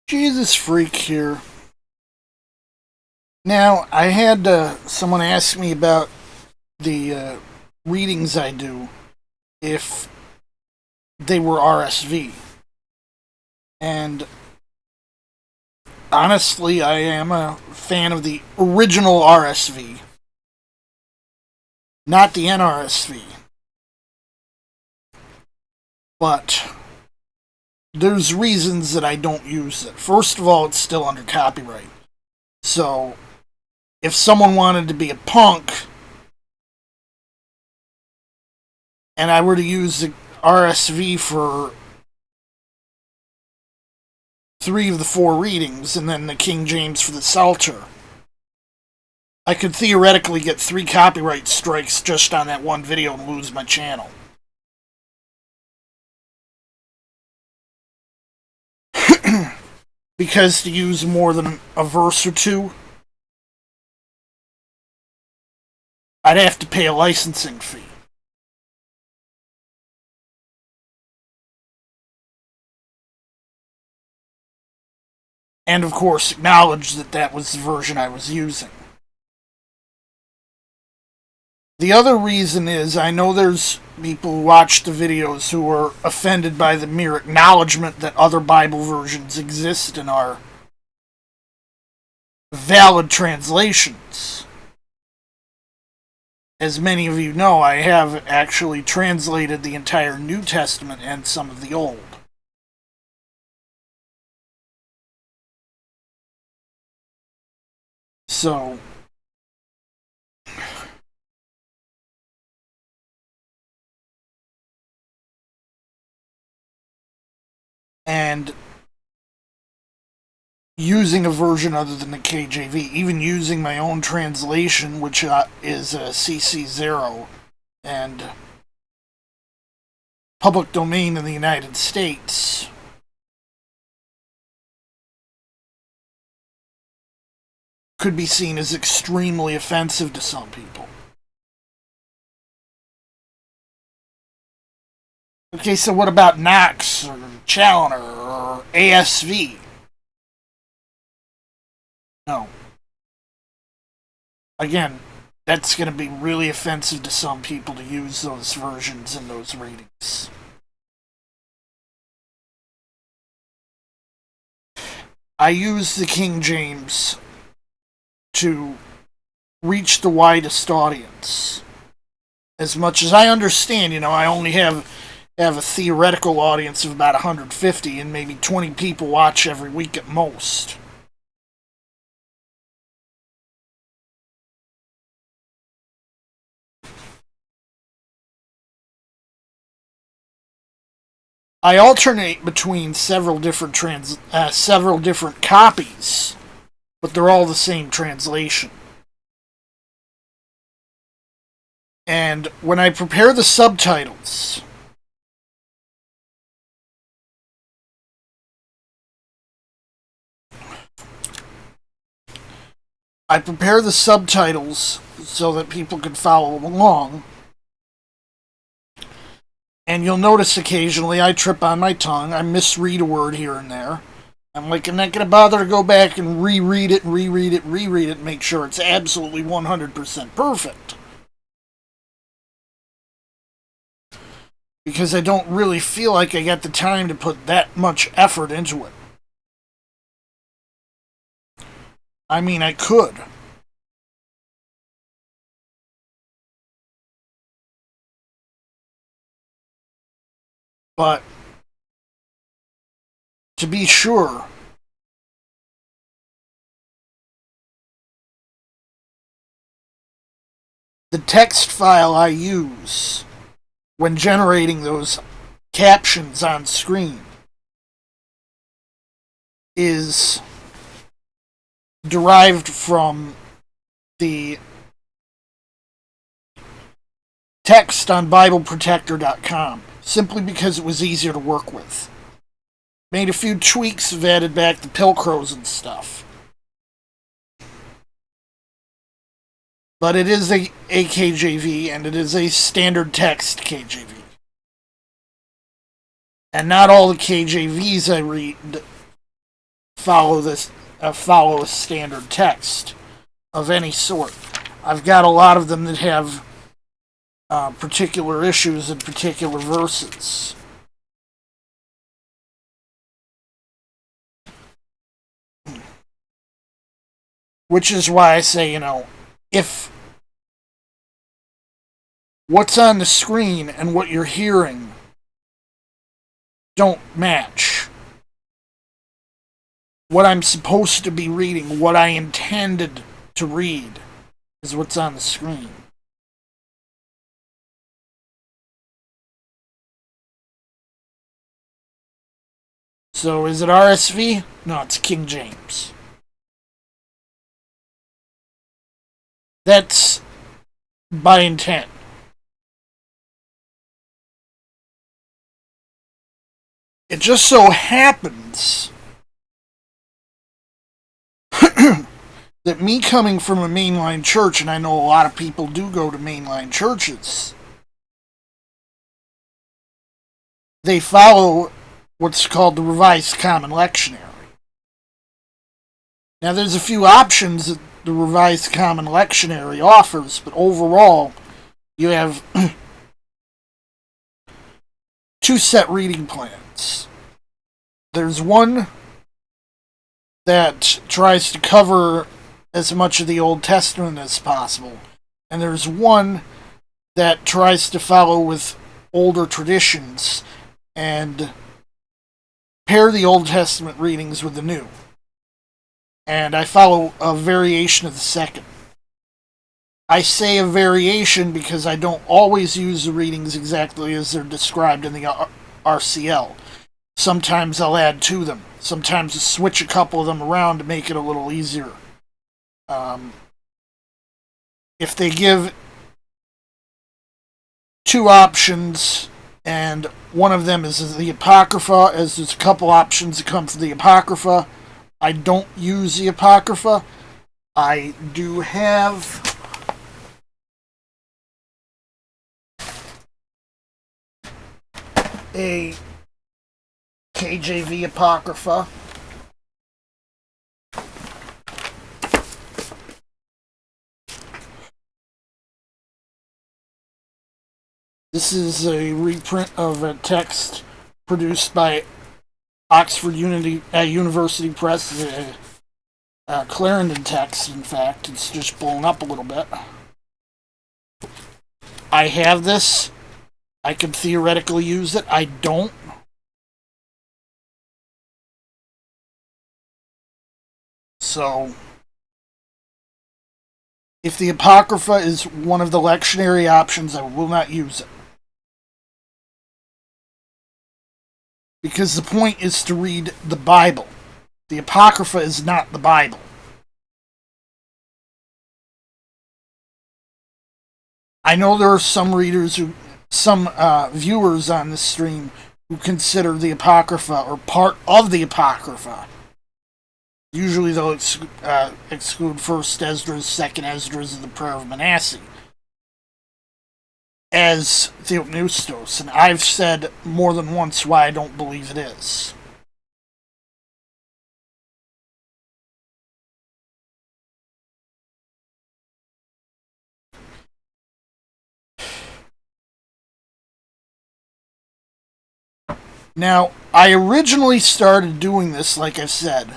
Jesus freak here. Now, I had someone ask me about the readings I do if they were RSV. And honestly, I am a fan of the original RSV, not the NRSV. But there's reasons that I don't use it. First of all, it's still under copyright. So, if someone wanted to be a punk and I were to use the RSV for 3 of the 4 readings and then the King James for the Psalter, I could theoretically get 3 copyright strikes just on that one video and lose my channel. Because to use more than a verse or two, I'd have to pay a licensing fee. And of course, acknowledge that that was the version I was using. The other reason is I know there's people who watch the videos who are offended by the mere acknowledgement that other Bible versions exist and are valid translations. As many of you know, I have actually translated the entire New Testament and some of the Old. So, and using a version other than the KJV, even using my own translation, which is CC0 and public domain in the United States, could be seen as extremely offensive to some people. Okay, so what about Knox or Challoner or ASV? No. Again, that's going to be really offensive to some people to use those versions and those ratings. I use the King James to reach the widest audience. As much as I understand, I only have a theoretical audience of about 150 and maybe 20 people watch every week at most. I alternate between several different copies, but they're all the same translation. And when I prepare the subtitles, so that people can follow along. And you'll notice occasionally I trip on my tongue. I misread a word here and there. I'm not going to bother to go back and reread it, and make sure it's absolutely 100% perfect. Because I don't really feel like I got the time to put that much effort into it. I mean, I could. But to be sure, the text file I use when generating those captions on screen is derived from the text on BibleProtector.com, simply because it was easier to work with. Made a few tweaks, have added back the pilcrows and stuff. But it is a KJV, and it is a standard text KJV. And not all the KJVs I read follow a standard text of any sort. I've got a lot of them that have particular issues and particular verses. Which is why I say, if what's on the screen and what you're hearing don't match, what I'm supposed to be reading, what I intended to read, is what's on the screen. So is it RSV? No, it's King James. That's by intent. It just so happens that me coming from a mainline church, and I know a lot of people do go to mainline churches, they follow what's called the Revised Common Lectionary. Now, there's a few options that the Revised Common Lectionary offers, but overall, you have two set reading plans. There's one that tries to cover as much of the Old Testament as possible, and there's one that tries to follow with older traditions and pair the Old Testament readings with the New. And I follow a variation of the second. I say a variation because I don't always use the readings exactly as they're described in the RCL. Sometimes I'll add to them. Sometimes I'll switch a couple of them around to make it a little easier. If they give two options, and one of them is the Apocrypha, as there's a couple options that come from the Apocrypha, I don't use the Apocrypha. I do have a KJV Apocrypha. This is a reprint of a text produced by Oxford University Press, Clarendon text, in fact. It's just blown up a little bit. I have this. I could theoretically use it. I don't. So, if the Apocrypha is one of the lectionary options, I will not use it. Because the point is to read the Bible. The Apocrypha is not the Bible. I know there are some viewers on this stream who consider the Apocrypha or part of the Apocrypha. Usually they'll exclude First Esdras, Second Esdras, and the Prayer of Manasseh as Theopneustos, and I've said more than once why I don't believe it is. Now, I originally started doing this, like I've said,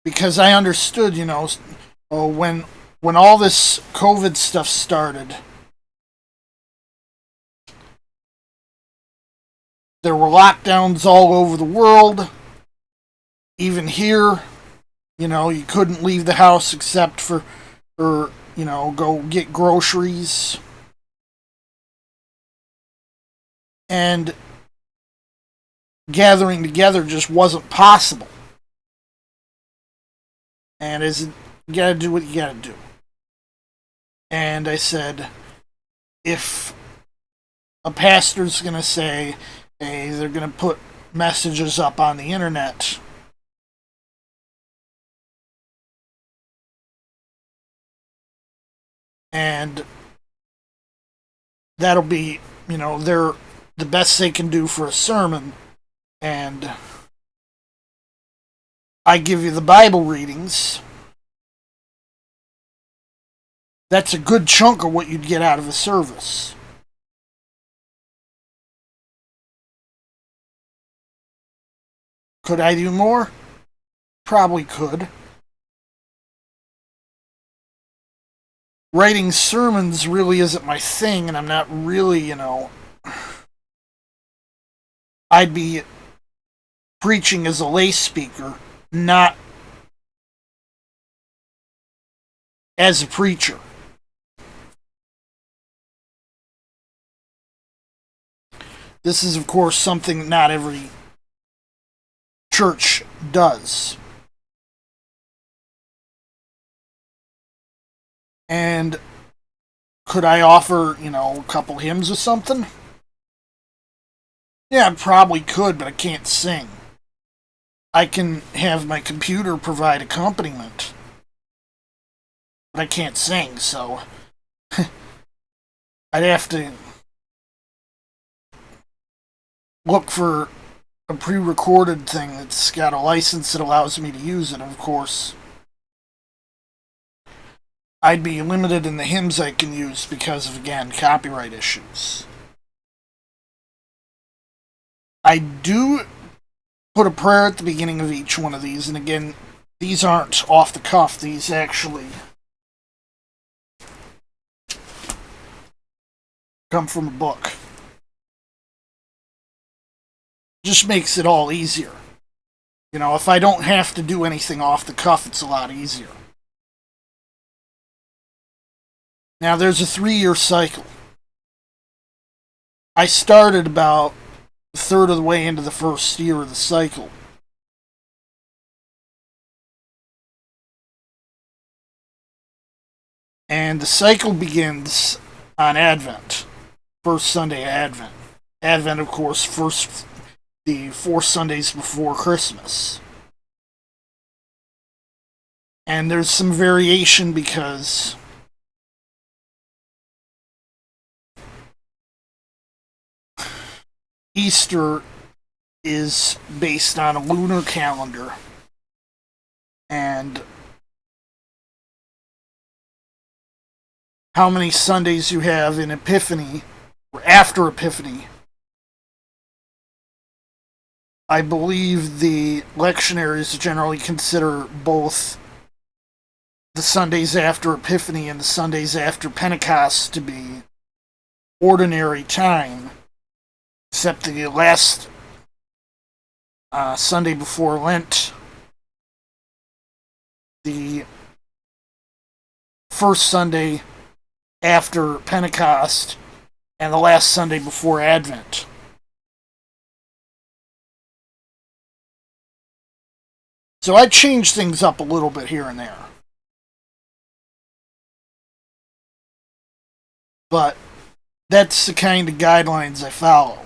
because I understood, when all this COVID stuff started, there were lockdowns all over the world. Even here, you couldn't leave the house except for go get groceries. And gathering together just wasn't possible. And you gotta do what you gotta do. And I said, if a pastor's gonna say, hey, they're gonna put messages up on the internet, and that'll be, they're the best they can do for a sermon, and I give you the Bible readings. That's a good chunk of what you'd get out of a service. Could I do more? Probably could. Writing sermons really isn't my thing, and I'm not really, I'd be preaching as a lay speaker, not as a preacher. This is, of course, something not every church does. And could I offer, a couple hymns or something? Yeah, I probably could, but I can't sing. I can have my computer provide accompaniment, but I can't sing, so I'd have to look for a pre-recorded thing that's got a license that allows me to use it. Of course, I'd be limited in the hymns I can use because of, again, copyright issues. I do put a prayer at the beginning of each one of these, and again, these aren't off the cuff. These actually come from a book. Just makes it all easier. If I don't have to do anything off the cuff, it's a lot easier. Now, there's a 3-year cycle. I started about a third of the way into the first year of the cycle. And the cycle begins on Advent, first Sunday of Advent. Advent, of course, the 4 Sundays before Christmas. And there's some variation because Easter is based on a lunar calendar, and how many Sundays you have in Epiphany, or after Epiphany, I believe the lectionaries generally consider both the Sundays after Epiphany and the Sundays after Pentecost to be ordinary time, except the last Sunday before Lent, the first Sunday after Pentecost, and the last Sunday before Advent. So I changed things up a little bit here and there. But that's the kind of guidelines I follow.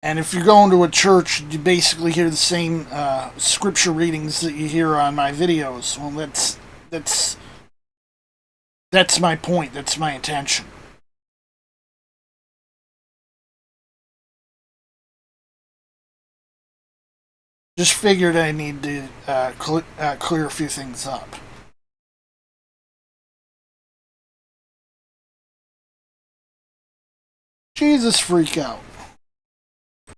And if you're going to a church, you basically hear the same scripture readings that you hear on my videos. Well, that's my point. That's my intention. Just figured I need to clear a few things up. Jesus freak out.